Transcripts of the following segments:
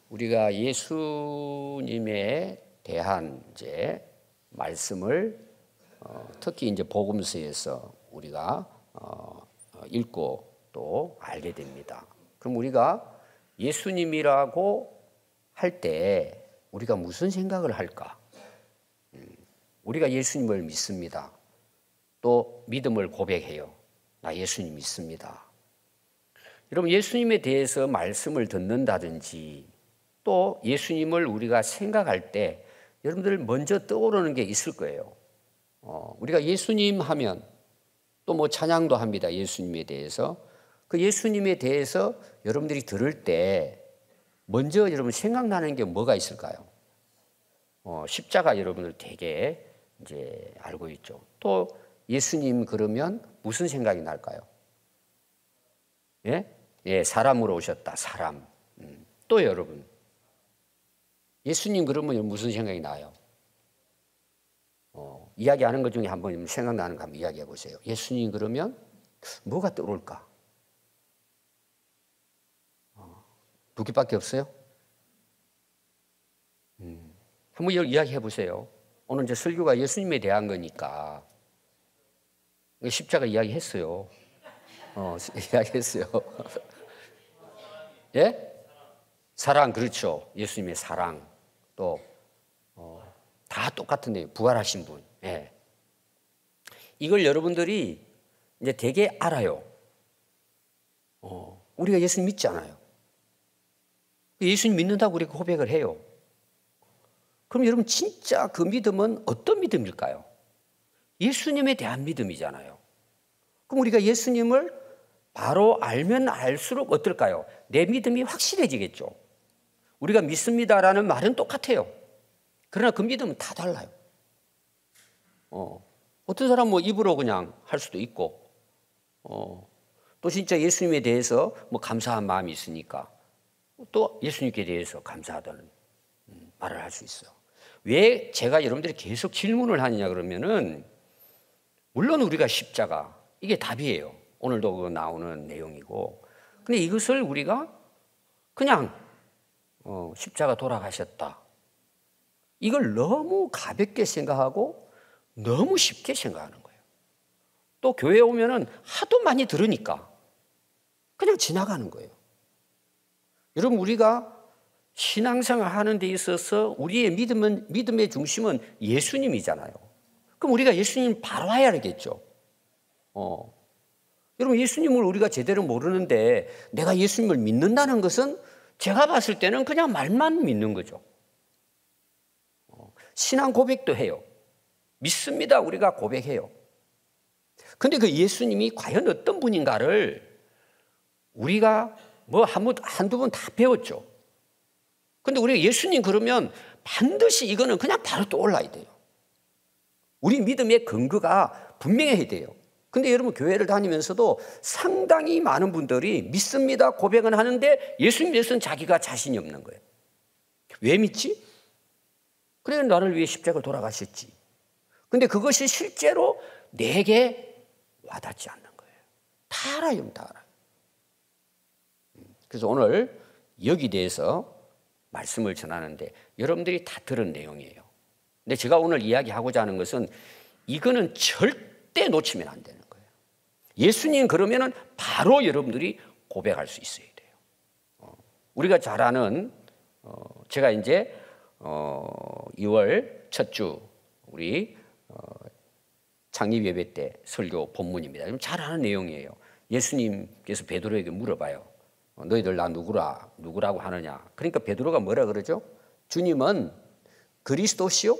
우리가 예수님에 대한 이제 말씀을 특히 이제 복음서에서 우리가 읽고 또 알게 됩니다. 그럼 우리가 예수님이라고 할 때 우리가 무슨 생각을 할까? 우리가 예수님을 믿습니다. 또 믿음을 고백해요. 나 예수님 믿습니다. 여러분, 예수님에 대해서 말씀을 듣는다든지 또 예수님을 우리가 생각할 때 여러분들 먼저 떠오르는 게 있을 거예요. 우리가 예수님 하면 또 뭐 찬양도 합니다. 예수님에 대해서. 그 예수님에 대해서 여러분들이 들을 때 먼저 여러분 생각나는 게 뭐가 있을까요? 십자가 여러분들 되게 이제 알고 있죠. 또 예수님 그러면 무슨 생각이 날까요? 예? 예, 사람으로 오셨다. 사람. 또 여러분. 예수님 그러면 무슨 생각이 나요? 이야기하는 것 중에 한번 생각나는 거 한번 이야기해 보세요. 예수님 그러면 뭐가 떠오를까? 두 개밖에 없어요? 한번 이야기해 보세요. 오늘 이제 설교가 예수님에 대한 거니까 십자가 이야기했어요. 이야기했어요. 예? 사랑, 그렇죠. 예수님의 사랑. 또 다 똑같은데요. 부활하신 분. 예. 이걸 여러분들이 이제 되게 알아요. 우리가 예수님 믿지 않아요. 예수님 믿는다고 우리가 고백을 해요. 그럼 여러분 진짜 그 믿음은 어떤 믿음일까요? 예수님에 대한 믿음이잖아요. 그럼 우리가 예수님을 바로 알면 알수록 어떨까요? 내 믿음이 확실해지겠죠. 우리가 믿습니다라는 말은 똑같아요. 그러나 그 믿음은 다 달라요. 어떤 사람은 뭐 입으로 그냥 할 수도 있고, 또 진짜 예수님에 대해서 뭐 감사한 마음이 있으니까 또 예수님께 대해서 감사하다는 말을 할 수 있어요. 왜 제가 여러분들이 계속 질문을 하느냐 그러면은 물론 우리가 십자가 이게 답이에요. 오늘도 그 나오는 내용이고. 근데 이것을 우리가 그냥 십자가 돌아가셨다. 이걸 너무 가볍게 생각하고 너무 쉽게 생각하는 거예요. 또 교회에 오면은 하도 많이 들으니까 그냥 지나가는 거예요. 여러분, 우리가 신앙생활 하는 데 있어서 우리의 믿음의 중심은 예수님이잖아요. 그럼 우리가 예수님 바로 알아야겠죠. 여러분, 예수님을 우리가 제대로 모르는데 내가 예수님을 믿는다는 것은 제가 봤을 때는 그냥 말만 믿는 거죠. 신앙 고백도 해요. 믿습니다. 우리가 고백해요. 근데 그 예수님이 과연 어떤 분인가를 우리가 뭐 한두 번 다 배웠죠. 근데 우리가 예수님 그러면 반드시 이거는 그냥 바로 떠올라야 돼요. 우리 믿음의 근거가 분명해야 돼요. 근데 여러분, 교회를 다니면서도 상당히 많은 분들이 믿습니다 고백은 하는데 예수님에 대해서는 자기가 자신이 없는 거예요. 왜 믿지? 그래, 나를 위해 십자가를 돌아가셨지. 근데 그것이 실제로 내게 와닿지 않는 거예요. 다 알아요, 다 알아요. 그래서 오늘 여기 대해서 말씀을 전하는데 여러분들이 다 들은 내용이에요. 근데 제가 오늘 이야기하고자 하는 것은 이거는 절대 놓치면 안 되는 거예요. 예수님 그러면은 바로 여러분들이 고백할 수 있어야 돼요. 우리가 잘 아는 제가 이제 2월 첫 주 우리 창립 예배 때 설교 본문입니다. 잘 아는 내용이에요. 예수님께서 베드로에게 물어봐요. 너희들 나 누구라고 하느냐? 그러니까 베드로가 뭐라 그러죠? 주님은 그리스도시요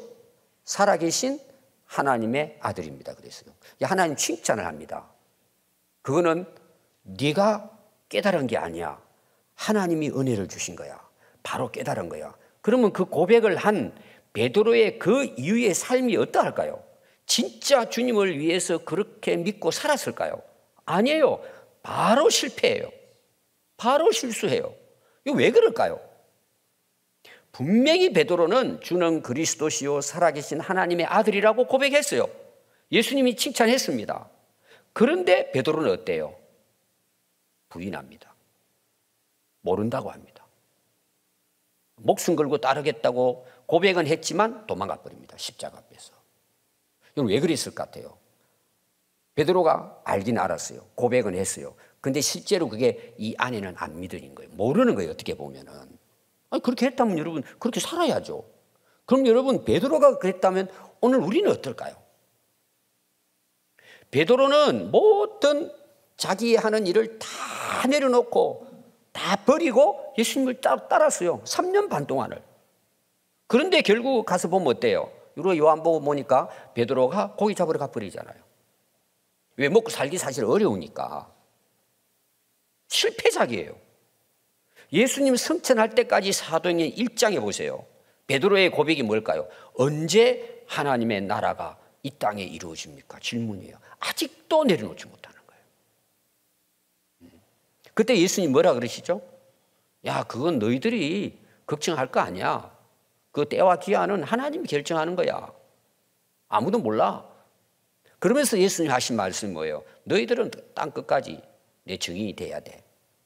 살아계신 하나님의 아들입니다. 그랬어요. 하나님 칭찬을 합니다. 그거는 네가 깨달은 게 아니야. 하나님이 은혜를 주신 거야. 바로 깨달은 거야. 그러면 그 고백을 한 베드로의 그 이후의 삶이 어떠할까요? 진짜 주님을 위해서 그렇게 믿고 살았을까요? 아니에요. 바로 실패해요. 바로 실수해요. 이거 왜 그럴까요? 분명히 베드로는 주는 그리스도시요 살아계신 하나님의 아들이라고 고백했어요. 예수님이 칭찬했습니다. 그런데 베드로는 어때요? 부인합니다. 모른다고 합니다. 목숨 걸고 따르겠다고 고백은 했지만 도망가 버립니다. 십자가 앞에서. 이건 왜 그랬을 것 같아요? 베드로가 알긴 알았어요. 고백은 했어요. 근데 실제로 그게 이 안에는 안 믿어진 거예요. 모르는 거예요. 어떻게 보면은. 아니, 그렇게 했다면 여러분 그렇게 살아야죠. 그럼 여러분 베드로가 그랬다면 오늘 우리는 어떨까요? 베드로는 모든 자기 하는 일을 다 내려놓고 다 버리고 예수님을 따랐어요. 3년 반 동안을. 그런데 결국 가서 보면 어때요? 유로 요한복음 보니까 베드로가 고기 잡으러 가버리잖아요. 왜? 먹고 살기 사실 어려우니까. 실패작이에요. 예수님 승천할 때까지 사도행전 1장에 보세요. 베드로의 고백이 뭘까요? 언제 하나님의 나라가 이 땅에 이루어집니까? 질문이에요. 아직도 내려놓지 못하는 거예요. 그때 예수님 뭐라 그러시죠? 야, 그건 너희들이 걱정할 거 아니야. 그 때와 기한은 하나님이 결정하는 거야. 아무도 몰라. 그러면서 예수님 하신 말씀이 뭐예요? 너희들은 땅 끝까지 내 증인이 돼야 돼.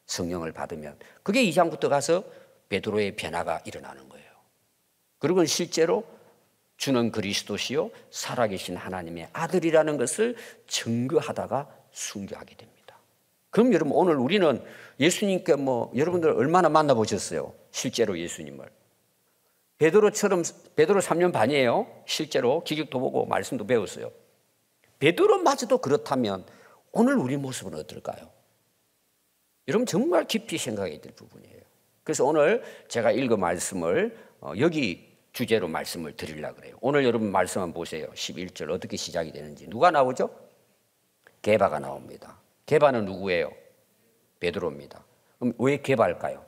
성령을 받으면. 그게 2장부터 가서 베드로의 변화가 일어나는 거예요. 그리고 실제로 주는 그리스도시요 살아계신 하나님의 아들이라는 것을 증거하다가 순교하게 됩니다. 그럼 여러분 오늘 우리는 예수님께 여러분들 얼마나 만나보셨어요? 실제로 예수님을. 베드로처럼 베드로 3년 반이에요. 실제로 기적도 보고 말씀도 배웠어요. 베드로마저도 그렇다면 오늘 우리 모습은 어떨까요? 여러분 정말 깊이 생각해야 될 부분이에요. 그래서 오늘 제가 읽은 말씀을 여기 주제로 말씀을 드리려고 그래요. 오늘 여러분 말씀 한번 보세요. 11절 어떻게 시작이 되는지. 누가 나오죠? 게바가 나옵니다. 게바는 누구예요? 베드로입니다. 그럼 왜 게바일까요?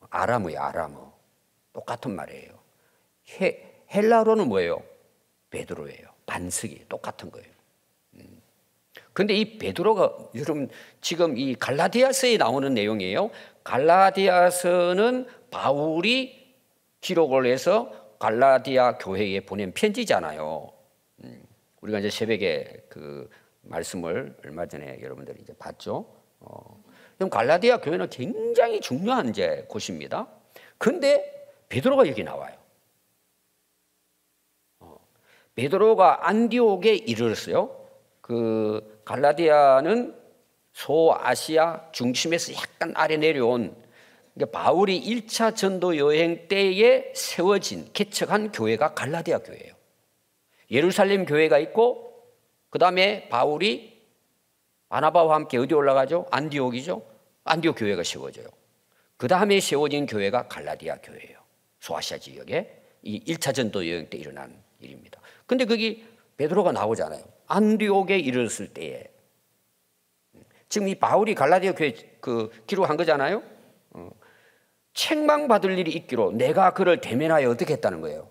아람어예요. 아람어. 똑같은 말이에요. 헬라어로는 뭐예요? 베드로예요. 반석이 똑같은 거예요. 그런데 이 베드로가 여러분 지금 이 갈라디아서에 나오는 내용이에요. 갈라디아서는 바울이 기록을 해서 갈라디아 교회에 보낸 편지잖아요. 우리가 이제 새벽에 그 말씀을 얼마 전에 여러분들이 이제 봤죠. 그럼 갈라디아 교회는 굉장히 중요한 이제 곳입니다. 그런데 베드로가 여기 나와요. 베드로가 안디옥에 이르렀어요. 그 갈라디아는 소아시아 중심에서 약간 아래 내려온, 그러니까 바울이 1차 전도 여행 때에 세워진 개척한 교회가 갈라디아 교회예요. 예루살렘 교회가 있고 그 다음에 바울이 바나바와 함께 어디 올라가죠? 안디옥이죠. 안디옥 교회가 세워져요. 그 다음에 세워진 교회가 갈라디아 교회예요. 소아시아 지역에 이 1차 전도 여행 때 일어난 일입니다. 근데 거기 베드로가 나오잖아요. 안디옥에 이르렀을 때에. 지금 이 바울이 갈라디아 교회 그 기록한 거잖아요. 책망받을 일이 있기로 내가 그를 대면하여 어떻게 했다는 거예요?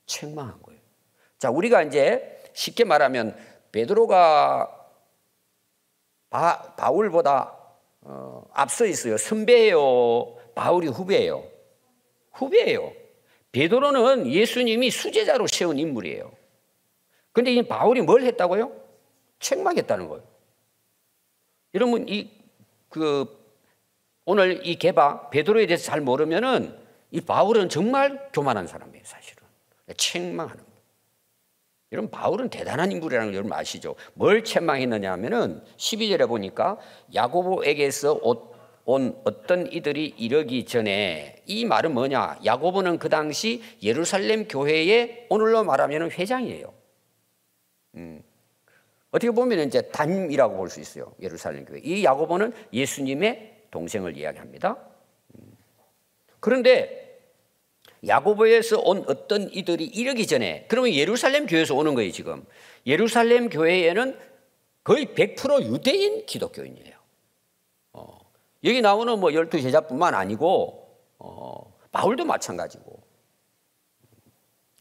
책망한 거예요. 자, 우리가 이제 쉽게 말하면 베드로가 바울보다 앞서 있어요. 선배예요? 바울이 후배예요? 후배예요. 베드로는 예수님이 수제자로 세운 인물이에요. 그런데 이 바울이 뭘 했다고요? 책망했다는 거예요. 여러분 오늘 이 게바 베드로에 대해서 잘 모르면은 이 바울은 정말 교만한 사람이에요, 사실은. 책망하는 거예요. 여러분 바울은 대단한 인물이라는 걸 여러분 아시죠? 뭘 책망했느냐 하면은 12절에 보니까 야고보에게서 온 어떤 이들이 이르기 전에, 이 말은 뭐냐? 야고보는 그 당시 예루살렘 교회의 오늘로 말하면 회장이에요. 어떻게 보면 이제 담임이라고 볼 수 있어요. 예루살렘 교회. 이 야고보는 예수님의 동생을 이야기합니다. 그런데 야고보에서 온 어떤 이들이 이르기 전에, 그러면 예루살렘 교회에서 오는 거예요, 지금. 예루살렘 교회에는 거의 100% 유대인 기독교인이에요. 여기 나오는 12 제자뿐만 아니고 바울도 마찬가지고.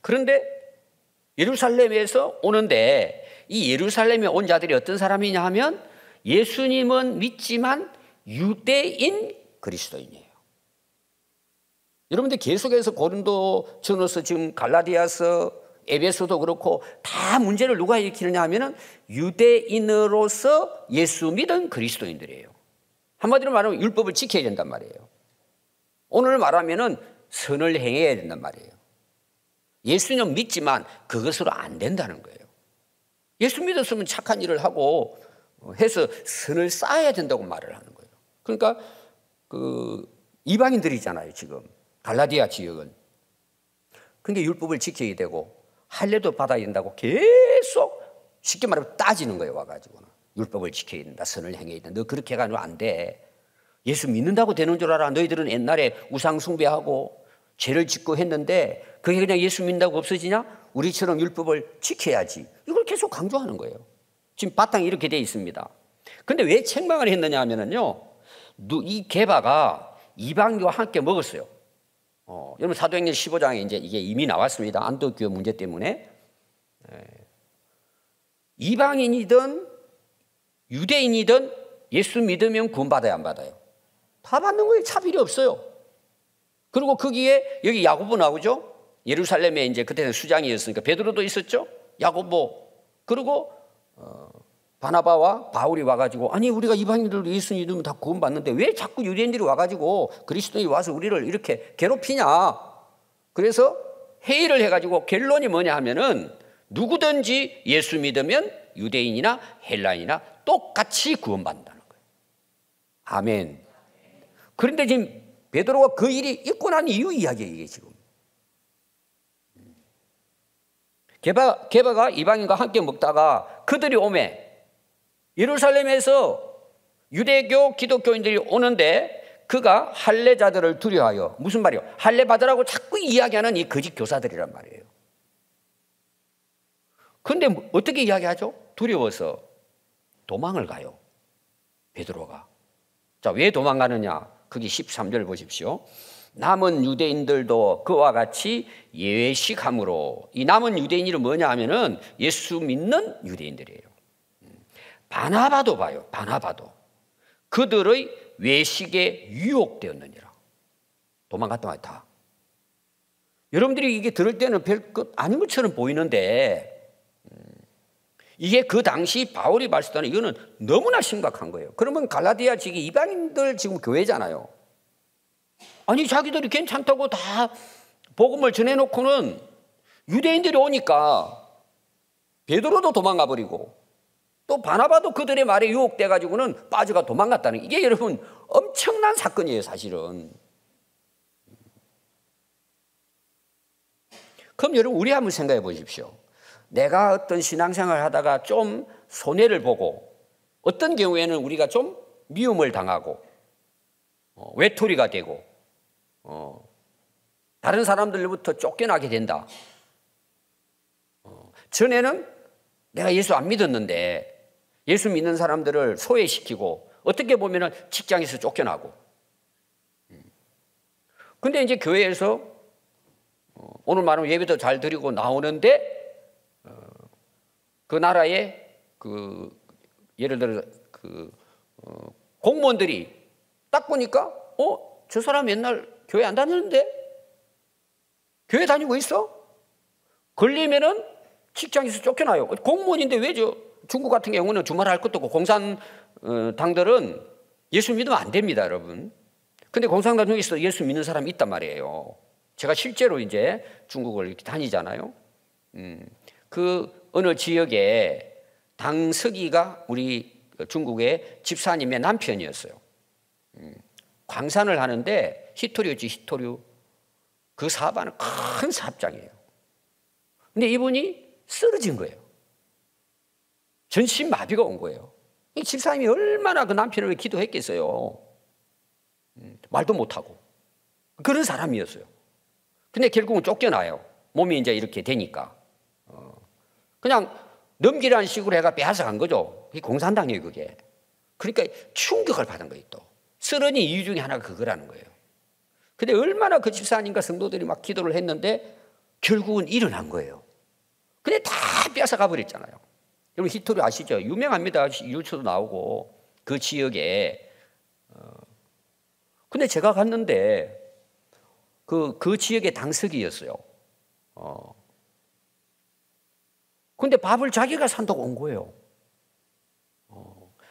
그런데 예루살렘에서 오는데 이 예루살렘에 온 자들이 어떤 사람이냐 하면 예수님은 믿지만 유대인 그리스도인이에요. 여러분들 계속해서 고린도 전후서, 지금 갈라디아서, 에베소도 그렇고 다 문제를 누가 일으키느냐 하면은 유대인으로서 예수 믿은 그리스도인들이에요. 한마디로 말하면 율법을 지켜야 된단 말이에요. 오늘 말하면은 선을 행해야 된단 말이에요. 예수는 믿지만 그것으로 안 된다는 거예요. 예수 믿었으면 착한 일을 하고 해서 선을 쌓아야 된다고 말을 하는 거예요. 그러니까 그 이방인들이잖아요, 지금. 갈라디아 지역은. 그러니까 율법을 지켜야 되고 할례도 받아야 된다고 계속 쉽게 말하면 따지는 거예요, 와가지고는. 율법을 지켜야 된다, 선을 행해야 된다. 너 그렇게 해가지고 안 돼. 예수 믿는다고 되는 줄 알아. 너희들은 옛날에 우상 숭배하고 죄를 짓고 했는데 그게 그냥 예수 믿는다고 없어지냐? 우리처럼 율법을 지켜야지. 이걸 계속 강조하는 거예요. 지금 바탕이 이렇게 돼 있습니다. 근데 왜 책망을 했느냐 하면은요, 이 게바가 이방인과 함께 먹었어요. 여러분 사도행전 15장에 이제 이게 이미 나왔습니다. 안토기오 문제 때문에. 이방인이든 유대인이든 예수 믿으면 구원받아야 안 받아요? 다 받는 거예요. 차별이 없어요. 그리고 거기에 여기 야고보 나오죠? 예루살렘에 이제 그때는 수장이었으니까 베드로도 있었죠? 야고보. 그리고 바나바와 바울이 와가지고 아니 우리가 이방인들도 예수 믿으면 다 구원받는데 왜 자꾸 유대인들이 와가지고 그리스도인이 와서 우리를 이렇게 괴롭히냐. 그래서 회의를 해가지고 결론이 뭐냐 하면은 누구든지 예수 믿으면 유대인이나 헬라인이나 똑같이 구원받는다는 거예요. 아멘. 그런데 지금 베드로가 그 일이 있고 난 이후 이야기예요, 이게 지금. 게바가 이방인과 함께 먹다가 그들이 오매 예루살렘에서 유대교 기독교인들이 오는데 그가 할례자들을 두려워하여 무슨 말이요? 할례 받으라고 자꾸 이야기하는 이 거짓 교사들이란 말이에요. 그런데 어떻게 이야기하죠? 두려워서 도망을 가요. 베드로가. 자, 왜 도망가느냐? 거기 13절 보십시오. 남은 유대인들도 그와 같이 예외식함으로, 이 남은 유대인이 뭐냐 하면은 예수 믿는 유대인들이에요. 바나바도 봐요. 바나바도 그들의 외식에 유혹되었느니라. 도망갔단 말이야. 다. 여러분들이 이게 들을 때는 별것 아닌 것처럼 보이는데 이게 그 당시 바울이 말씀하는 이거는 너무나 심각한 거예요. 그러면 갈라디아 지금 이방인들 지금 교회잖아요. 아니 자기들이 괜찮다고 다 복음을 전해놓고는 유대인들이 오니까 베드로도 도망가 버리고 또 바나바도 그들의 말에 유혹돼 가지고는 빠져가 도망갔다는, 이게 여러분 엄청난 사건이에요, 사실은. 그럼 여러분 우리 한번 생각해 보십시오. 내가 어떤 신앙생활을 하다가 좀 손해를 보고 어떤 경우에는 우리가 좀 미움을 당하고 외톨이가 되고 다른 사람들로부터 쫓겨나게 된다. 전에는 내가 예수 안 믿었는데 예수 믿는 사람들을 소외시키고 어떻게 보면 직장에서 쫓겨나고, 근데 이제 교회에서 오늘 말하면 예배도 잘 드리고 나오는데 그 나라에 예를 들어 공무원들이 딱 보니까 저 사람 옛날 교회 안 다녔는데 교회 다니고 있어? 걸리면은 직장에서 쫓겨나요. 공무원인데 왜 중국 같은 경우는 주말 할 것도 없고 공산당들은 예수 믿으면 안 됩니다, 여러분. 근데 공산당 중에서 예수 믿는 사람이 있단 말이에요. 제가 실제로 이제 중국을 이렇게 다니잖아요. 그 어느 지역에 당서기가 우리 중국의 집사님의 남편이었어요. 광산을 하는데 히토류였지, 히토류. 그 사업하는 큰 사업장이에요. 근데 이분이 쓰러진 거예요. 전신마비가 온 거예요. 이 집사님이 얼마나 그 남편을 위해 기도했겠어요. 말도 못하고. 그런 사람이었어요. 근데 결국은 쫓겨나요. 몸이 이제 이렇게 되니까. 그냥 넘기라는 식으로 해가 빼앗아간 거죠. 이 공산당이에요, 그게. 그러니까 충격을 받은 거예요, 또. 쓰러진 이유 중에 하나가 그거라는 거예요. 근데 얼마나 그 집사님과 성도들이 막 기도를 했는데 결국은 일어난 거예요. 근데 다 빼앗아가 버렸잖아요. 여러분 히토리 아시죠? 유명합니다. 유튜브도 나오고 그 지역에. 근데 제가 갔는데 그 지역의 당서기였어요. 근데 밥을 자기가 산다고 온 거예요.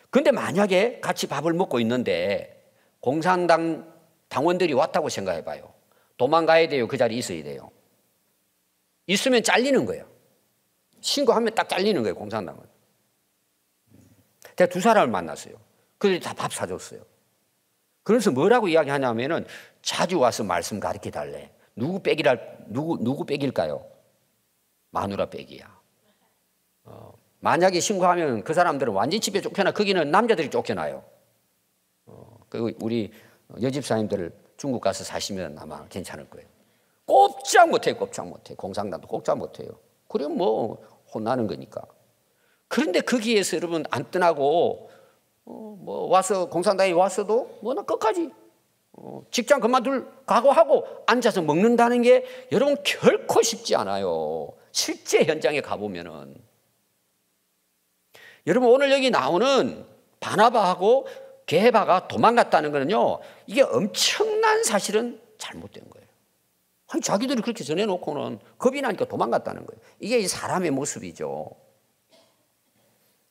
근데 만약에 같이 밥을 먹고 있는데 공산당 당원들이 왔다고 생각해 봐요. 도망가야 돼요? 그 자리에 있어야 돼요? 있으면 잘리는 거예요. 신고하면 딱 잘리는 거예요, 공산당은. 제가 두 사람을 만났어요. 그들이 다 밥 사줬어요. 그래서 뭐라고 이야기하냐면은 자주 와서 말씀 가르쳐 달래. 누구 빽일까요? 마누라 빽이야. 만약에 신고하면 그 사람들은 완전 집에 쫓겨나. 거기는 남자들이 쫓겨나요. 그 우리 여집사님들 중국 가서 사시면 아마 괜찮을 거예요. 꼼짝 못해요. 꼼짝 못해. 공산당도 꼼짝 못해요. 그럼 뭐 혼나는 거니까. 그런데 거기에서 여러분 안 떠나고 뭐 와서 공산당에 왔어도 뭐나 끝까지 직장 그만둘 각오하고 앉아서 먹는다는 게 여러분 결코 쉽지 않아요. 실제 현장에 가보면은. 여러분 오늘 여기 나오는 바나바하고 게바가 도망갔다는 거는요, 이게 엄청난 사실은 잘못된 거예요. 아니, 자기들이 그렇게 전해놓고는 겁이 나니까 도망갔다는 거예요. 이게 사람의 모습이죠.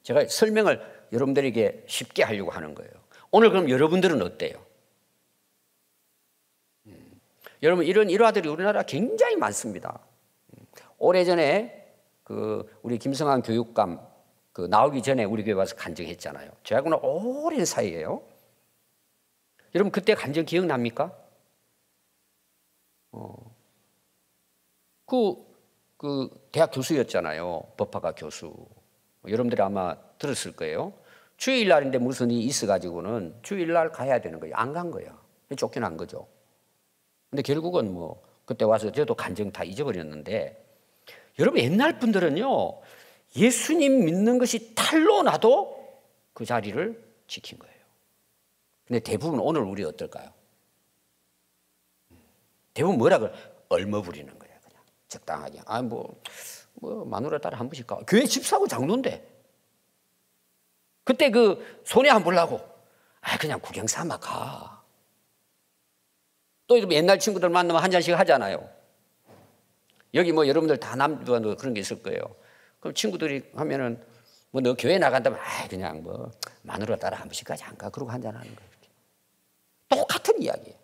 제가 설명을 여러분들에게 쉽게 하려고 하는 거예요. 오늘 그럼 여러분들은 어때요? 여러분 이런 일화들이 우리나라 굉장히 많습니다. 오래전에 우리 김성환 교육감 나오기 전에 우리 교회 와서 간증했잖아요. 저하고는 오랜 사이예요. 여러분 그때 간증 기억납니까? 그 대학 교수였잖아요. 법학과 교수. 여러분들이 아마 들었을 거예요. 주일날인데 무슨 일이 있어가지고는 주일날 가야 되는 거예요. 안 간 거예요. 쫓겨난 거죠. 근데 결국은 뭐 그때 와서 저도 간증 다 잊어버렸는데, 여러분 옛날 분들은요, 예수님 믿는 것이 탈로 나도 그 자리를 지킨 거예요. 근데 대부분 오늘 우리 어떨까요? 대부분 뭐라 그래? 얼머 부리는 거예요. 그냥 적당하게. 뭐 마누라 따라 한 번씩 가. 교회 집사고 장로인데. 그때 그 손해 안 보려고 그냥 구경 삼아 가. 또 옛날 친구들 만나면 한 잔씩 하잖아요. 여기 뭐 여러분들 다 남자도 그런 게 있을 거예요. 그럼 친구들이 하면은 뭐 너 교회 나간다면 그냥 뭐 마누라 따라 한 번씩까지 안 가. 그러고 한잔 하는 거예요. 이렇게. 똑같은 이야기예요.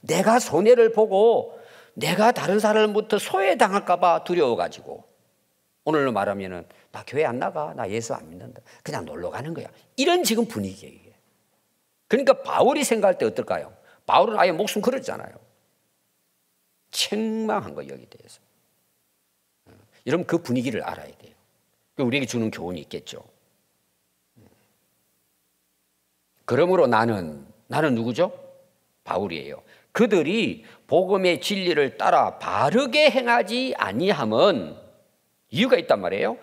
내가 손해를 보고 내가 다른 사람부터 소외당할까 봐 두려워가지고 오늘로 말하면은 나 교회 안 나가. 나 예수 안 믿는다. 그냥 놀러 가는 거야. 이런 지금 분위기예요. 이게. 그러니까 바울이 생각할 때 어떨까요? 바울은 아예 목숨 걸었잖아요. 책망한 거 여기 대해서. 여러분 그 분위기를 알아야 돼요. 우리에게 주는 교훈이 있겠죠. 그러므로 나는 누구죠? 바울이에요. 그들이 복음의 진리를 따라 바르게 행하지 아니함은 이유가 있단 말이에요.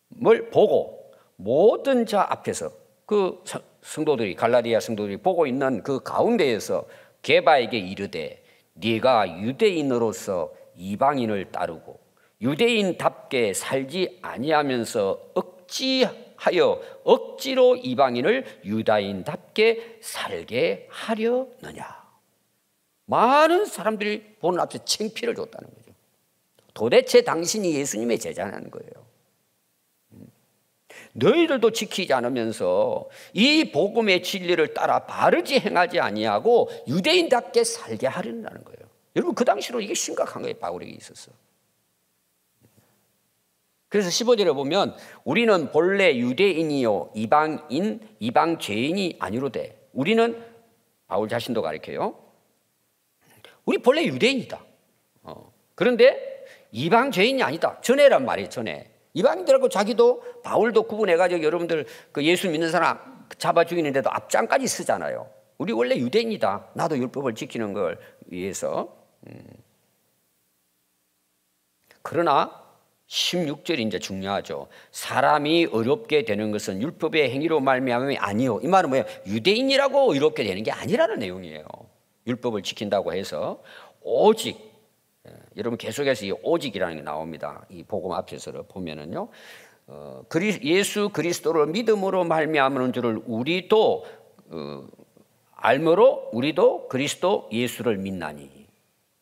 뭘 보고 모든 자 앞에서 그 성도들이 갈라디아 성도들이 보고 있는 그 가운데에서 게바에게 이르되 네가 유대인으로서 이방인을 따르고 유대인답게 살지 아니하면서 억지로 이방인을 유다인답게 살게 하려느냐. 많은 사람들이 보는 앞에서 창피를 줬다는 거죠. 도대체 당신이 예수님의 제자냐는 거예요. 너희들도 지키지 않으면서 이 복음의 진리를 따라 바르지 행하지 아니하고 유대인답게 살게 하려는 거예요. 여러분 그 당시로 이게 심각한 거예요. 바울에게 있어서. 그래서 15절에 보면 우리는 본래 유대인이요 이방 죄인이 아니로되. 우리는 바울 자신도 가르쳐요. 우리 본래 유대인이다. 그런데 이방 죄인이 아니다. 전에란 말이에요. 전에. 이방인들하고 자기도 바울도 구분해가지고 여러분들 그 예수 믿는 사람 잡아 죽이는데도 앞장까지 쓰잖아요. 우리 원래 유대인이다. 나도 율법을 지키는 걸 위해서. 그러나 16절이 이제 중요하죠. 사람이 어렵게 되는 것은 율법의 행위로 말미암음이 아니요. 이 말은 뭐예요? 유대인이라고 어렵게 되는 게 아니라는 내용이에요. 율법을 지킨다고 해서 오직, 여러분 계속해서 이 오직이라는 게 나옵니다. 이 복음 앞에서 보면은요, 예수 그리스도를 믿음으로 말미암는 줄을 우리도 알므로 우리도 그리스도 예수를 믿나니.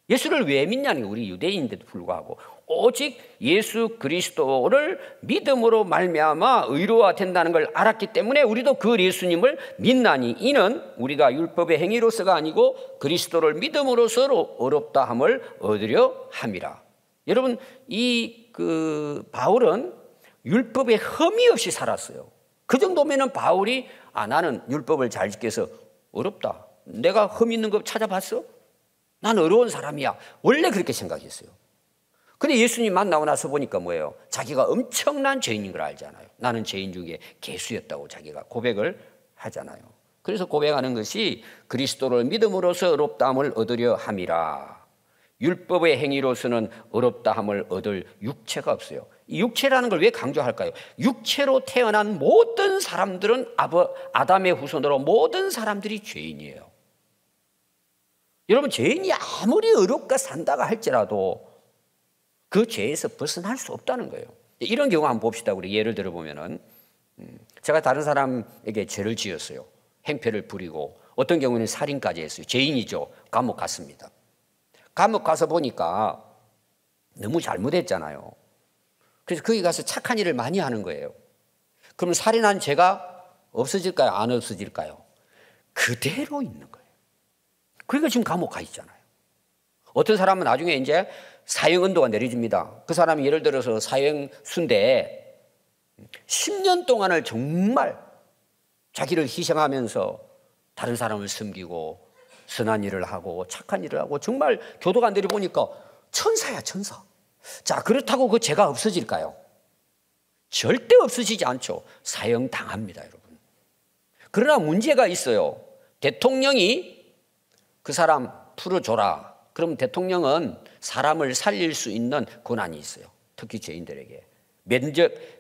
예수를 왜 믿냐는 게 우리 유대인인데도 불구하고 오직 예수 그리스도를 믿음으로 말미암아 의로와 된다는 걸 알았기 때문에 우리도 그 예수님을 믿나니 이는 우리가 율법의 행위로서가 아니고 그리스도를 믿음으로서 의롭다 함을 얻으려 함이라. 여러분 이 바울은 율법에 흠이 없이 살았어요. 그 정도면은 바울이 나는 율법을 잘 지켜서 어렵다. 내가 흠 있는 거 찾아봤어? 난 어려운 사람이야. 원래 그렇게 생각했어요. 근데 예수님 만나고 나서 보니까 뭐예요? 자기가 엄청난 죄인인 걸 알잖아요. 나는 죄인 중에 괴수였다고 자기가 고백을 하잖아요. 그래서 고백하는 것이 그리스도를 믿음으로써 의롭다함을 얻으려 함이라. 율법의 행위로서는 의롭다함을 얻을 육체가 없어요. 이 육체라는 걸 왜 강조할까요? 육체로 태어난 모든 사람들은 아담의 후손으로 모든 사람들이 죄인이에요. 여러분 죄인이 아무리 의롭게 산다가 할지라도 그 죄에서 벗어날 수 없다는 거예요. 이런 경우 한번 봅시다. 우리 예를 들어보면은 제가 다른 사람에게 죄를 지었어요. 행패를 부리고 어떤 경우는 살인까지 했어요. 죄인이죠. 감옥 갔습니다. 감옥 가서 보니까 너무 잘못했잖아요. 그래서 거기 가서 착한 일을 많이 하는 거예요. 그럼 살인한 죄가 없어질까요? 안 없어질까요? 그대로 있는 거예요. 그러니까 지금 감옥 가 있잖아요. 어떤 사람은 나중에 이제 사형언도가 내려집니다. 그 사람이 예를 들어서 사형수인데 10년 동안을 정말 자기를 희생하면서 다른 사람을 섬기고 선한 일을 하고 착한 일을 하고 정말 교도관들이 보니까 천사야 천사. 자 그렇다고 그 죄가 없어질까요? 절대 없어지지 않죠. 사형당합니다 여러분. 그러나 문제가 있어요. 대통령이 그 사람 풀어줘라. 그럼 대통령은 사람을 살릴 수 있는 권한이 있어요. 특히 죄인들에게.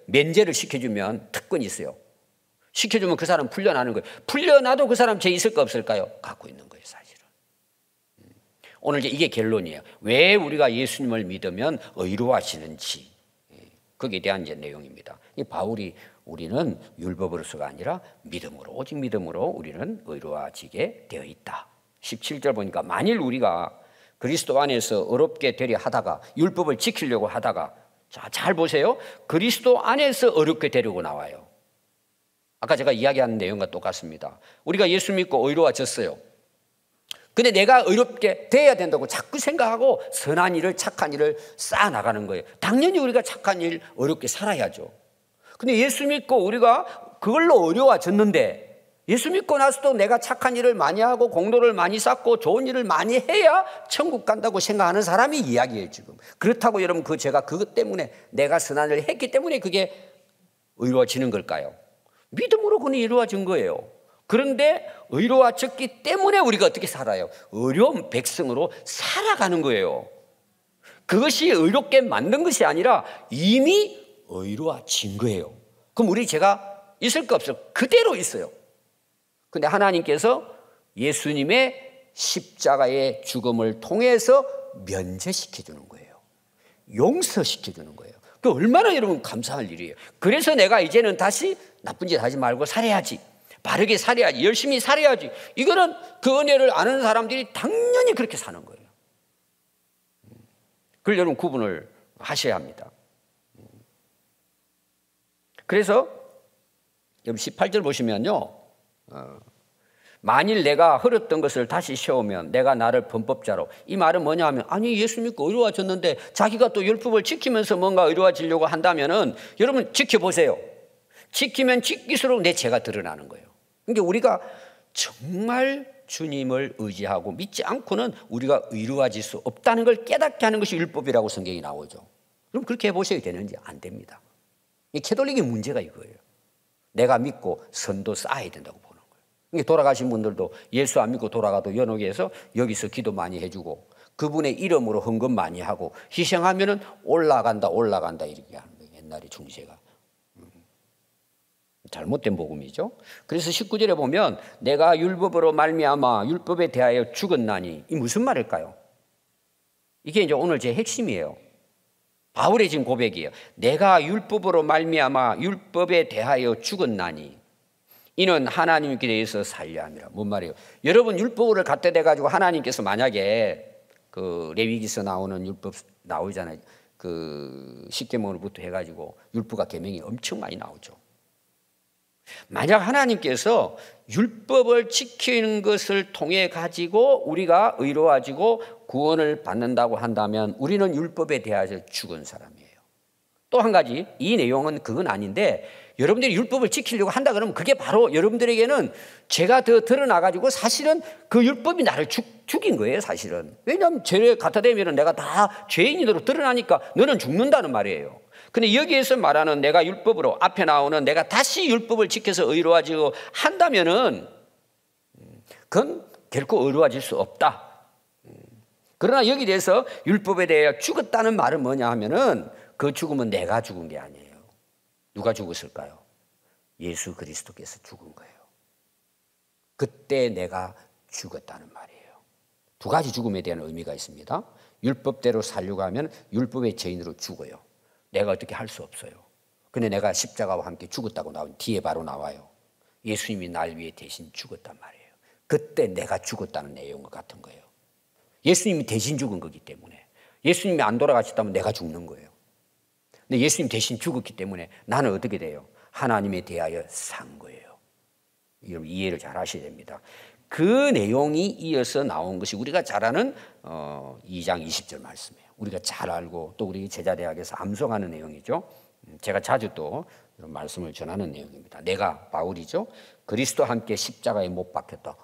면제를 시켜주면 특권이 있어요. 시켜주면 그 사람 풀려나는 거예요. 풀려나도 그 사람 죄 있을까 없을까요? 갖고 있는 거예요 사실은. 오늘 이제 이게 결론이에요. 왜 우리가 예수님을 믿으면 의로워지는지 거기에 대한 이제 내용입니다. 이 바울이 우리는 율법으로서가 아니라 믿음으로 오직 믿음으로 우리는 의로워지게 되어 있다. 17절 보니까 만일 우리가 그리스도 안에서 어렵게 되려 하다가 율법을 지키려고 하다가 자, 잘 보세요. 그리스도 안에서 어렵게 되려고 나와요. 아까 제가 이야기한 내용과 똑같습니다. 우리가 예수 믿고 의로워졌어요. 근데 내가 의롭게 돼야 된다고 자꾸 생각하고 선한 일을 착한 일을 쌓아나가는 거예요. 당연히 우리가 착한 일 어렵게 살아야죠. 근데 예수 믿고 우리가 그걸로 어려워졌는데 예수 믿고 나서도 내가 착한 일을 많이 하고 공로를 많이 쌓고 좋은 일을 많이 해야 천국 간다고 생각하는 사람이 이야기예요 지금. 그렇다고 여러분 그 제가 그것 때문에 내가 선한 일을 했기 때문에 그게 의로워지는 걸까요? 믿음으로 그는 이루어진 거예요. 그런데 의로워졌기 때문에 우리가 어떻게 살아요? 의로운 백성으로 살아가는 거예요. 그것이 의롭게 만든 것이 아니라 이미 의로워진 거예요. 그럼 우리 죄가 있을 거 없어요? 그대로 있어요. 근데 하나님께서 예수님의 십자가의 죽음을 통해서 면제시켜주는 거예요. 용서시켜주는 거예요. 그 얼마나 여러분 감사할 일이에요. 그래서 내가 이제는 다시 나쁜 짓 하지 말고 살아야지. 바르게 살아야지. 열심히 살아야지. 이거는 그 은혜를 아는 사람들이 당연히 그렇게 사는 거예요. 그걸 여러분 구분을 하셔야 합니다. 그래서 여러분 18절 보시면요. 만일 내가 흘렀던 것을 다시 세우면 내가 나를 범법자로. 이 말은 뭐냐 하면 아니 예수 믿고 의로워졌는데 자기가 또 율법을 지키면서 뭔가 의로워지려고 한다면은 여러분 지켜보세요. 지키면 지킬수록 내 죄가 드러나는 거예요. 그러니까 우리가 정말 주님을 의지하고 믿지 않고는 우리가 의로워질 수 없다는 걸 깨닫게 하는 것이 율법이라고 성경이 나오죠. 그럼 그렇게 해보셔야 되는지 안 됩니다. 이 캐톨릭의 문제가 이거예요. 내가 믿고 선도 쌓아야 된다고 보는 거예요. 돌아가신 분들도 예수 안 믿고 돌아가도 연옥에서 여기서 기도 많이 해주고 그분의 이름으로 헌금 많이 하고 희생하면은 올라간다 이렇게 하는 거예요. 옛날에 중세가. 잘못된 복음이죠. 그래서 19절에 보면 내가 율법으로 말미암아 율법에 대하여 죽었나니 이 무슨 말일까요? 이게 이제 오늘 제 핵심이에요. 바울의 지금 고백이에요. 내가 율법으로 말미암아 율법에 대하여 죽었나니 이는 하나님께 대해서 살려 함이라. 뭔 말이에요? 여러분 율법을 갖다 대가지고 하나님께서 만약에 그 레위기서 나오는 율법 나오잖아요. 그 십계명으로부터 해가지고 율법과 계명이 엄청 많이 나오죠. 만약 하나님께서 율법을 지키는 것을 통해 가지고 우리가 의로워지고 구원을 받는다고 한다면 우리는 율법에 대하여 죽은 사람이에요. 또 한 가지, 이 내용은 그건 아닌데, 여러분들이 율법을 지키려고 한다 그러면 그게 바로 여러분들에게는 죄가 더 드러나가지고 사실은 그 율법이 나를 죽인 거예요, 사실은. 왜냐하면 죄를 갖다 대면 내가 다 죄인으로 드러나니까 너는 죽는다는 말이에요. 근데 여기에서 말하는 내가 율법으로, 앞에 나오는 내가 다시 율법을 지켜서 의로워지고 한다면은 그건 결코 의로워질 수 없다. 그러나 여기 대해서 율법에 대해 죽었다는 말은 뭐냐 하면은 그 죽음은 내가 죽은 게 아니에요. 누가 죽었을까요? 예수 그리스도께서 죽은 거예요. 그때 내가 죽었다는 말이에요. 두 가지 죽음에 대한 의미가 있습니다. 율법대로 살려고 하면 율법의 죄인으로 죽어요. 내가 어떻게 할 수 없어요. 근데 내가 십자가와 함께 죽었다고 나온 뒤에 바로 나와요. 예수님이 날 위해 대신 죽었단 말이에요. 그때 내가 죽었다는 내용과 같은 거예요. 예수님이 대신 죽은 거기 때문에. 예수님이 안 돌아가셨다면 내가 죽는 거예요. 근데 예수님 대신 죽었기 때문에 나는 어떻게 돼요? 하나님에 대하여 산 거예요. 여러분 이해를 잘 하셔야 됩니다. 그 내용이 이어서 나온 것이 우리가 잘 아는 2장 20절 말씀이에요. 우리가 잘 알고 또 우리 제자대학에서 암송하는 내용이죠. 제가 자주 또 이런 말씀을 전하는 내용입니다. 내가 바울이죠. 그리스도와 함께 십자가에 못 박혔다.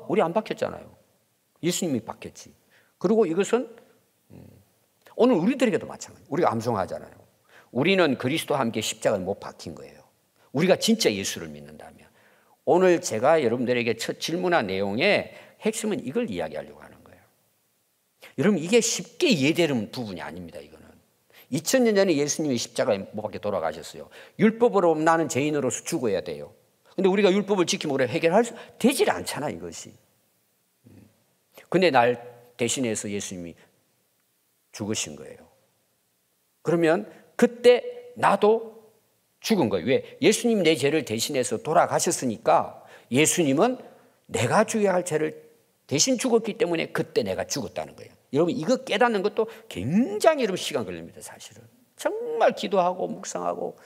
우리 안 박혔잖아요. 예수님이 박혔지. 그리고 이것은 오늘 우리들에게도 마찬가지예요. 우리가 암송하잖아요. 우리는 그리스도와 함께 십자가에 못 박힌 거예요. 우리가 진짜 예수를 믿는다면. 오늘 제가 여러분들에게 첫 질문한 내용의 핵심은 이걸 이야기하려고 하는 거예요. 여러분 이게 쉽게 이해되는 부분이 아닙니다. 이거는 2000년 전에 예수님이 십자가에 못 박혀 돌아가셨어요. 율법으로 나는 죄인으로서 죽어야 돼요. 근데 우리가 율법을 지킴으로 해결할 수 되질 않잖아 이것이. 근데 날 대신해서 예수님이 죽으신 거예요. 그러면 그때 나도 죽은 거예요. 왜? 예수님 내 죄를 대신해서 돌아가셨으니까 예수님은 내가 죽여야 할 죄를 대신 죽었기 때문에 그때 내가 죽었다는 거예요. 여러분 이거 깨닫는 것도 굉장히 여러분 시간 걸립니다. 사실은 정말 기도하고 묵상하고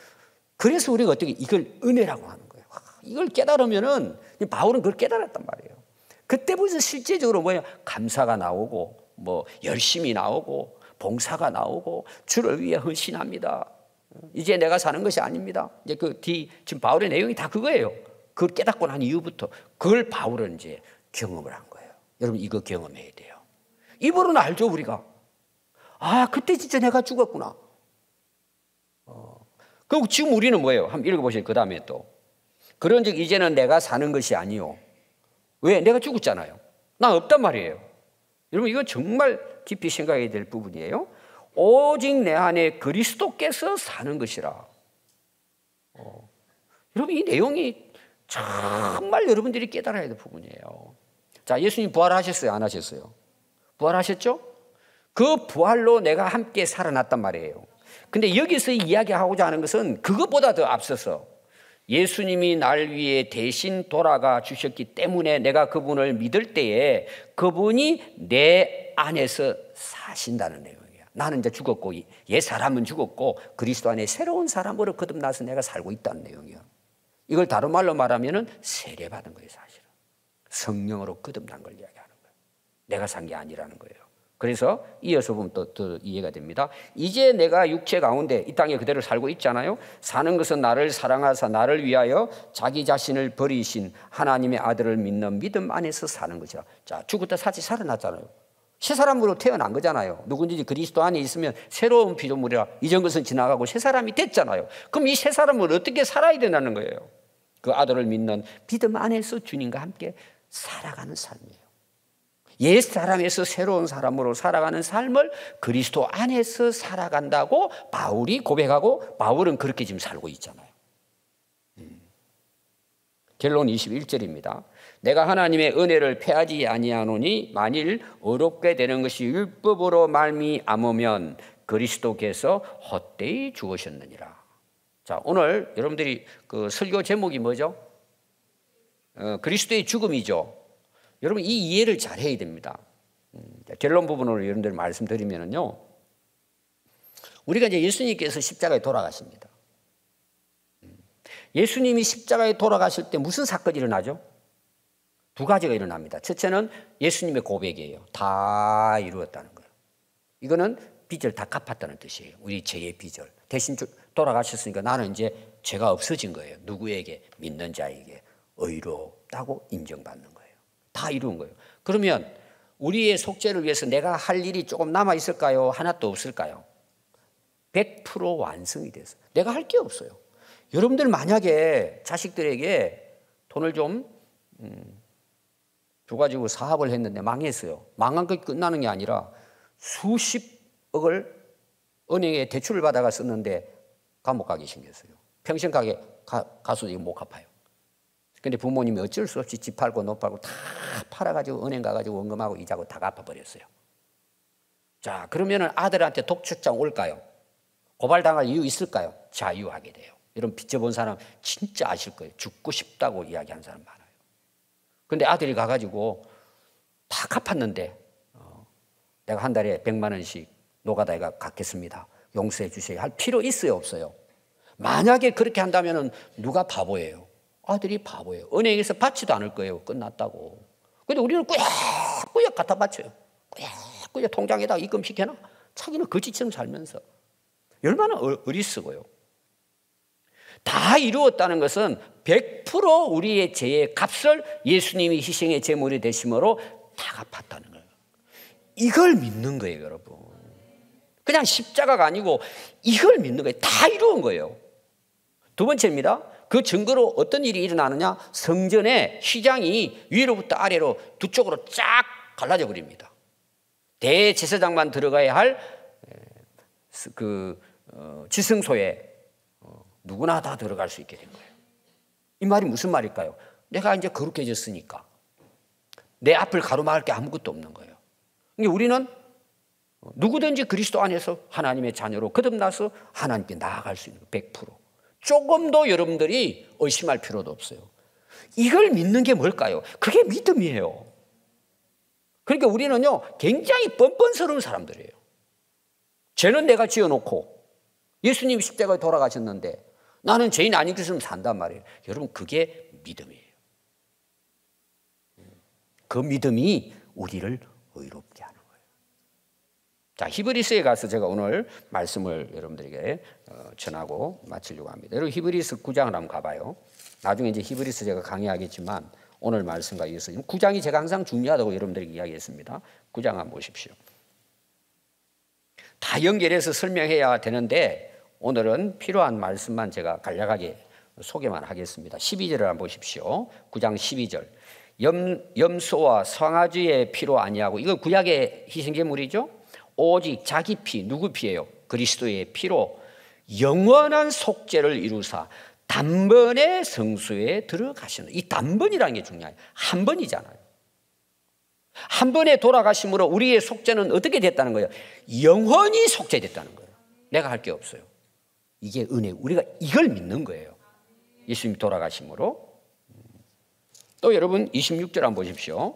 그래서 우리가 어떻게 이걸 은혜라고 하는 거예요. 이걸 깨달으면은 바울은 그걸 깨달았단 말이에요. 그때부터 실제적으로 뭐냐 감사가 나오고 뭐 열심히 나오고 봉사가 나오고 주를 위해 헌신합니다. 이제 내가 사는 것이 아닙니다. 이제 지금 바울의 내용이 다 그거예요. 그걸 깨닫고 난 이후부터 그걸 바울은 이제 경험을 한 거예요. 여러분 이거 경험해야 돼요. 입으로는 알죠 우리가. 아 그때 진짜 내가 죽었구나. 그리고 지금 우리는 뭐예요? 한번 읽어보세요. 그 다음에 또 그런즉 이제는 내가 사는 것이 아니요. 왜? 내가 죽었잖아요. 나 없단 말이에요. 여러분 이거 정말 깊이 생각해야 될 부분이에요. 오직 내 안에 그리스도께서 사는 것이라. 여러분 이 내용이 정말 여러분들이 깨달아야 될 부분이에요. 자, 예수님 부활하셨어요? 안 하셨어요? 부활하셨죠? 그 부활로 내가 함께 살아났단 말이에요. 근데 여기서 이야기하고자 하는 것은 그것보다 더 앞서서 예수님이 날 위해 대신 돌아가 주셨기 때문에 내가 그분을 믿을 때에 그분이 내 안에서 사신다는 내용이에요. 나는 이제 죽었고 옛 사람은 죽었고 그리스도 안에 새로운 사람으로 거듭나서 내가 살고 있다는 내용이에요. 이걸 다른 말로 말하면 세례받은 거예요. 사실은 성령으로 거듭난 걸 이야기하는 거예요. 내가 산 게 아니라는 거예요. 그래서 이어서 보면 또 이해가 됩니다. 이제 내가 육체 가운데 이 땅에 그대로 살고 있잖아요. 사는 것은 나를 사랑하사 나를 위하여 자기 자신을 버리신 하나님의 아들을 믿는 믿음 안에서 사는 것이라. 자, 죽었다 다시 살아났잖아요. 새 사람으로 태어난 거잖아요. 누군지 그리스도 안에 있으면 새로운 피조물이라 이전 것은 지나가고 새 사람이 됐잖아요. 그럼 이 새 사람은 어떻게 살아야 되는 거예요? 그 아들을 믿는 믿음 안에서 주님과 함께 살아가는 삶이에요. 옛 사람에서 새로운 사람으로 살아가는 삶을 그리스도 안에서 살아간다고 바울이 고백하고 바울은 그렇게 지금 살고 있잖아요. 결론 21절입니다. 내가 하나님의 은혜를 패하지 아니하노니 만일 어렵게 되는 것이 율법으로 말미암으면 그리스도께서 헛되이 죽으셨느니라. 자, 오늘 여러분들이 그 설교 제목이 뭐죠? 그리스도의 죽음이죠. 여러분 이 이해를 잘 해야 됩니다. 결론 부분으로 여러분들 말씀드리면요, 우리가 이제 예수님께서 십자가에 돌아가십니다. 예수님이 십자가에 돌아가실 때 무슨 사건이 일어나죠? 두 가지가 일어납니다. 첫째는 예수님의 고백이에요. 다 이루었다는 거예요. 이거는 빚을 다 갚았다는 뜻이에요. 우리 죄의 빚을. 대신 돌아가셨으니까 나는 이제 죄가 없어진 거예요. 누구에게? 믿는 자에게 의롭다고 인정받는 거예요. 다 이루은 거예요. 그러면 우리의 속죄를 위해서 내가 할 일이 조금 남아 있을까요? 하나도 없을까요? 100% 완성이 됐어요. 내가 할 게 없어요. 여러분들 만약에 자식들에게 돈을 좀 줘가지고 사업을 했는데 망했어요. 망한 게 끝나는 게 아니라 수십억을 은행에 대출을 받아가 썼는데 감옥 가게 생겼어요. 평생 가서도 이거 못 갚아요. 근데 부모님이 어쩔 수 없이 집 팔고 노 팔고 다 팔아가지고 은행 가가지고 원금하고 이자고 다 갚아버렸어요. 자, 그러면은 아들한테 독촉장 올까요? 고발당할 이유 있을까요? 자유하게 돼요. 여러분 빚져본 사람 진짜 아실 거예요. 죽고 싶다고 이야기하는 사람 많아요. 근데 아들이 가가지고 다 갚았는데 내가 한 달에 100만 원씩 노가다가 갚겠습니다. 용서해 주세요. 할 필요 있어요, 없어요? 만약에 그렇게 한다면 누가 바보예요? 아들이 바보예요. 은행에서 받지도 않을 거예요. 끝났다고. 근데 우리는 꾸역꾸역 갖다 바쳐요. 꾸역꾸역 통장에다가 입금시켜놔. 자기는 거지처럼 살면서. 얼마나 어리석어요. 다 이루었다는 것은 100% 우리의 죄의 값을 예수님이 희생의 제물이 되심으로 다 갚았다는 거예요. 이걸 믿는 거예요, 여러분. 그냥 십자가가 아니고 이걸 믿는 거예요. 다 이루은 거예요. 두 번째입니다. 그 증거로 어떤 일이 일어나느냐? 성전의 휘장이 위로부터 아래로 두 쪽으로 쫙 갈라져 버립니다. 대제사장만 들어가야 할 지성소에 누구나 다 들어갈 수 있게 된 거예요. 이 말이 무슨 말일까요? 내가 이제 거룩해졌으니까 내 앞을 가로막을 게 아무것도 없는 거예요. 그러니까 우리는 누구든지 그리스도 안에서 하나님의 자녀로 거듭나서 하나님께 나아갈 수 있는 100%. 조금도 여러분들이 의심할 필요도 없어요. 이걸 믿는 게 뭘까요? 그게 믿음이에요. 그러니까 우리는요, 굉장히 뻔뻔스러운 사람들이에요. 죄는 내가 지어놓고 예수님이 십자가에 돌아가셨는데 나는 죄인 아닌 것처럼 산단 말이에요. 여러분, 그게 믿음이에요. 그 믿음이 우리를 의롭게 하는 거예요. 자, 히브리서에 가서 제가 오늘 말씀을 여러분들에게 전하고 마치려고 합니다. 여러분, 히브리서 9장을 한번 가봐요. 나중에 이제 히브리서 제가 강의하겠지만 오늘 말씀과 이어서 9장이 제가 항상 중요하다고 여러분들에게 이야기했습니다. 9장 한번 보십시오. 다 연결해서 설명해야 되는데 오늘은 필요한 말씀만 제가 간략하게 소개만 하겠습니다. 12절을 한번 보십시오. 9장 12절. 염소와 성아지의 피로 아니하고, 이건 구약의 희생제물이죠. 오직 자기 피, 누구 피예요? 그리스도의 피로 영원한 속죄를 이루사 단번에 성소에 들어가시는, 이 단번이라는 게 중요해요. 한 번이잖아요. 한 번에 돌아가심으로 우리의 속죄는 어떻게 됐다는 거예요? 영원히 속죄됐다는 거예요. 내가 할 게 없어요. 이게 은혜. 우리가 이걸 믿는 거예요. 예수님이 돌아가심으로. 또 여러분 26절 한번 보십시오.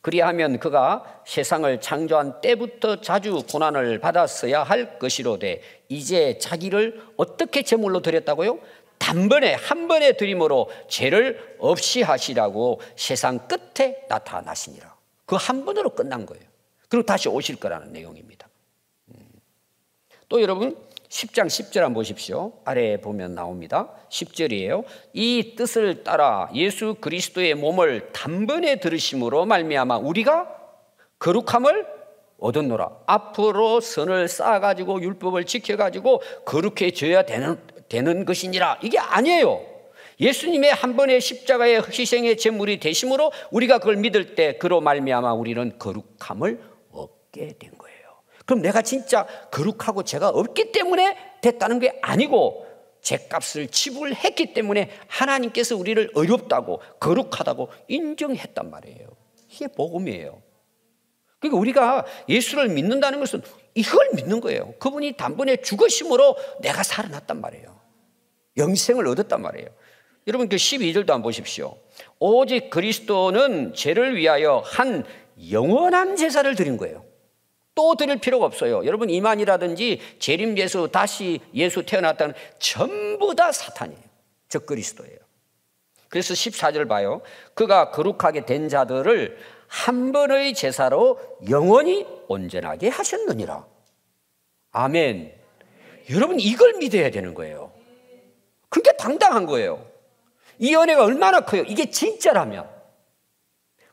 그리하면 그가 세상을 창조한 때부터 자주 고난을 받았어야 할 것이로되 이제 자기를 어떻게 제물로 드렸다고요? 단번에 한 번에 드림으로 죄를 없이 하시라고 세상 끝에 나타나시니라. 그 한 번으로 끝난 거예요. 그리고 다시 오실 거라는 내용입니다. 또 여러분 10장 10절 한번 보십시오. 아래에 보면 나옵니다. 10절이에요. 이 뜻을 따라 예수 그리스도의 몸을 단번에 들으심으로 말미암아 우리가 거룩함을 얻었노라. 앞으로 선을 쌓아가지고 율법을 지켜가지고 거룩해져야 되는 것이니라. 이게 아니에요. 예수님의 한 번의 십자가의 희생의 제물이 되심으로 우리가 그걸 믿을 때 그로 말미암아 우리는 거룩함을 얻게 된 거예요. 그럼 내가 진짜 거룩하고 죄가 없기 때문에 됐다는 게 아니고 죄값을 지불했기 때문에 하나님께서 우리를 의롭다고 거룩하다고 인정했단 말이에요. 이게 복음이에요. 그러니까 우리가 예수를 믿는다는 것은 이걸 믿는 거예요. 그분이 단번에 죽으심으로 내가 살아났단 말이에요. 영생을 얻었단 말이에요. 여러분 그 12절도 한번 보십시오. 오직 그리스도는 죄를 위하여 한 영원한 제사를 드린 거예요. 또 드릴 필요가 없어요. 여러분, 이만이라든지 재림 예수, 다시 예수 태어났다는 전부 다 사탄이에요. 적 그리스도예요. 그래서 14절 봐요. 그가 거룩하게 된 자들을 한 번의 제사로 영원히 온전하게 하셨느니라. 아멘. 여러분, 이걸 믿어야 되는 거예요. 그게 당당한 거예요. 이 은혜가 얼마나 커요. 이게 진짜라면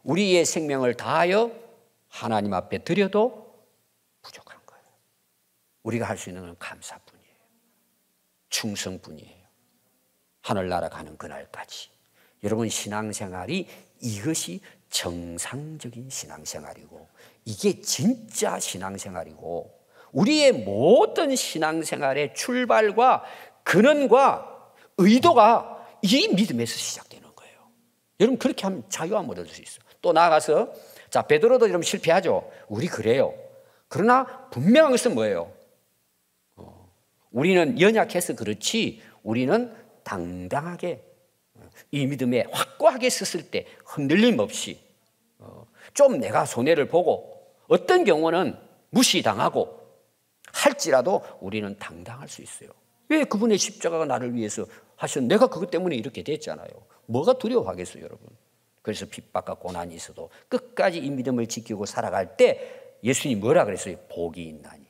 우리의 생명을 다하여 하나님 앞에 드려도 부족한 거예요. 우리가 할 수 있는 건 감사뿐이에요. 충성뿐이에요. 하늘나라 가는 그날까지. 여러분, 신앙생활이 이것이 정상적인 신앙생활이고, 이게 진짜 신앙생활이고, 우리의 모든 신앙생활의 출발과 근원과 의도가 이 믿음에서 시작되는 거예요. 여러분, 그렇게 하면 자유함을 얻을 수 있어요. 또 나아가서, 자, 베드로도 좀 실패하죠. 우리 그래요. 그러나 분명한 것은 뭐예요? 우리는 연약해서 그렇지, 우리는 당당하게 이 믿음에 확고하게 섰을 때 흔들림 없이, 좀 내가 손해를 보고 어떤 경우는 무시당하고 할지라도 우리는 당당할 수 있어요. 왜? 그분의 십자가가 나를 위해서 하셨는데 내가 그것 때문에 이렇게 됐잖아요. 뭐가 두려워하겠어요, 여러분? 그래서 핍박과 고난이 있어도 끝까지 이 믿음을 지키고 살아갈 때 예수님이 뭐라 그랬어요? 복이 있나니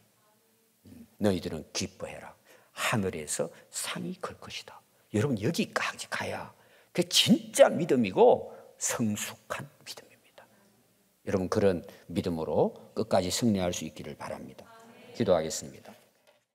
너희들은 기뻐해라. 하늘에서 상이 클 것이다. 여러분, 여기까지 가야 그게 진짜 믿음이고 성숙한 믿음입니다. 여러분, 그런 믿음으로 끝까지 승리할 수 있기를 바랍니다. 기도하겠습니다.